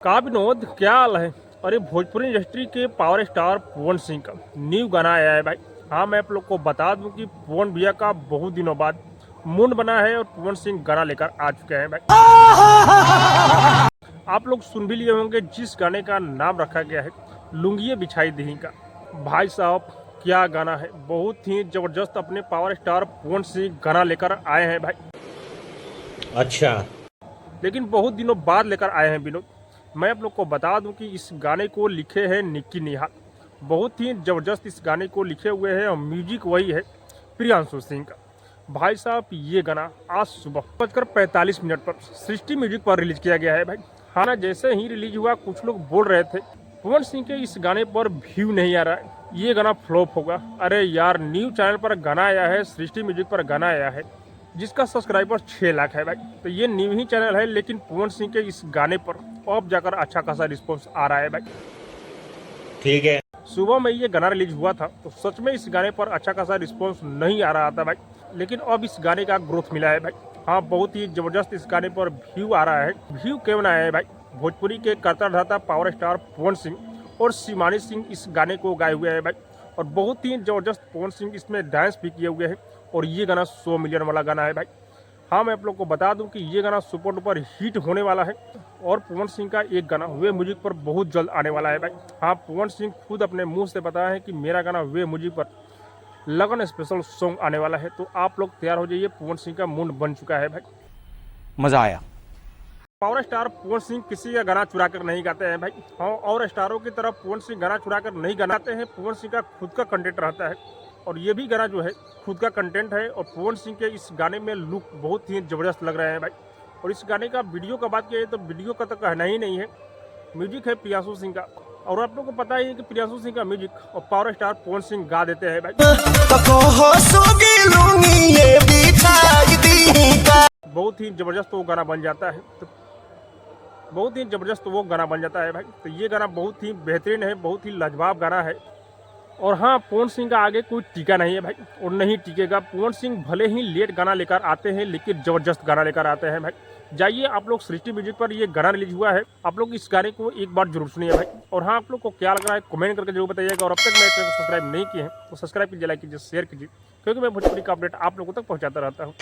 का विनोद क्या हाल है। अरे भोजपुरी इंडस्ट्री के पावर स्टार पवन सिंह का न्यू गाना आया है भाई। हाँ, मैं आप लोग को बता दूं कि पवन भैया का बहुत दिनों बाद मूड बना है और पवन सिंह गाना लेकर आ चुके हैं भाई। आप लोग सुन भी लिए होंगे जिस गाने का नाम रखा गया है लुंगिये बिछाई दही का। भाई साहब क्या गाना है, बहुत ही जबरदस्त अपने पावर स्टार पवन सिंह गाना लेकर आए हैं भाई। अच्छा, लेकिन बहुत दिनों बाद लेकर आए हैं विनोद। मैं आप लोग को बता दूं कि इस गाने को लिखे हैं निक्की निहाल। बहुत ही ज़बरदस्त इस गाने को लिखे हुए हैं और म्यूजिक वही है प्रियांशु सिंह का। भाई साहब ये गाना आज सुबह 5:45 पर सृष्टि म्यूजिक पर रिलीज किया गया है भाई। हाँ ना, जैसे ही रिलीज हुआ कुछ लोग बोल रहे थे पवन सिंह के इस गाने पर व्यू नहीं आ रहा है, ये गाना फ्लॉप होगा। अरे यार, न्यू चैनल पर गाना आया है, सृष्टि म्यूजिक पर गाना आया है जिसका सब्सक्राइबर 6 लाख है भाई। तो ये न्यू ही चैनल है, लेकिन पवन सिंह के इस गाने पर अब जाकर अच्छा खासा रिस्पॉन्स आ रहा है भाई। ठीक है। सुबह में ये गाना रिलीज हुआ था तो सच में इस गाने पर अच्छा खासा रिस्पॉन्स नहीं आ रहा था भाई, लेकिन अब इस गाने का ग्रोथ मिला है भाई। हाँ, बहुत ही जबरदस्त इस गाने पर व्यू आ रहा है। व्यू क्यों आया है भाई, भोजपुरी के करता धरता पावर स्टार पवन सिंह और शिवानी सिंह इस गाने को गाए हुए हैं भाई। और बहुत ही जबरदस्त पवन सिंह इसमें डांस भी किए हुए हैं और ये गाना 100 मिलियन वाला गाना है भाई। हाँ, मैं आप लोग को बता दूं कि ये गाना सुपर डुपर हिट होने वाला है और पवन सिंह का एक गाना वे म्यूजिक पर बहुत जल्द आने वाला है भाई। हाँ, पवन सिंह खुद अपने मुंह से बताया है कि मेरा गाना वे म्यूजिक पर लगन स्पेशल सॉन्ग आने वाला है। तो आप लोग तैयार हो जाइए, पवन सिंह का मूड बन चुका है भाई। मजा आया। पावर स्टार पवन सिंह किसी का गाना चुरा कर नहीं गाते हैं भाई। हाँ, और स्टारों की तरफ पवन सिंह गाना चुरा कर नहीं गाते हैं। पवन सिंह का खुद का कंटेंट रहता है और ये भी गाना जो है खुद का कंटेंट है। और पवन सिंह के इस गाने में लुक बहुत ही ज़बरदस्त लग रहे हैं भाई। और इस गाने का वीडियो का बात किया तो वीडियो का तो कहना ही नहीं है, म्यूजिक है प्रियांशु सिंह का। और आप लोग को पता ही है कि प्रियांशु सिंह का म्यूजिक और पावर स्टार पवन सिंह गा देते हैं भाई। बहुत ही ज़बरदस्त वो गाना बन जाता है, तो बहुत ही ज़बरदस्त वो गाना बन जाता है भाई। तो ये गाना बहुत ही बेहतरीन है, बहुत ही लाजवाब गाना है। और हाँ, पवन सिंह का आगे कोई टीका नहीं है भाई और नहीं टिकेगा। पवन सिंह भले ही लेट गाना लेकर आते हैं लेकिन ज़बरदस्त गाना लेकर आते हैं भाई। जाइए आप लोग सृष्टि म्यूजिक पर ये गाना रिलीज हुआ है, आप लोग इस गाने को एक बार जरूर सुनिए भाई। और हाँ, आप लोग को क्या लग रहा है कमेंट करके जरूर बताइएगा। और अब तक मेरे चैनल को सब्सक्राइब नहीं किए हैं तो सब्सक्राइब कीजिए, लाइक कीजिए, शेयर कीजिए, क्योंकि मैं भोजपुरी का अपडेट आप लोगों तक पहुँचाता रहता हूँ।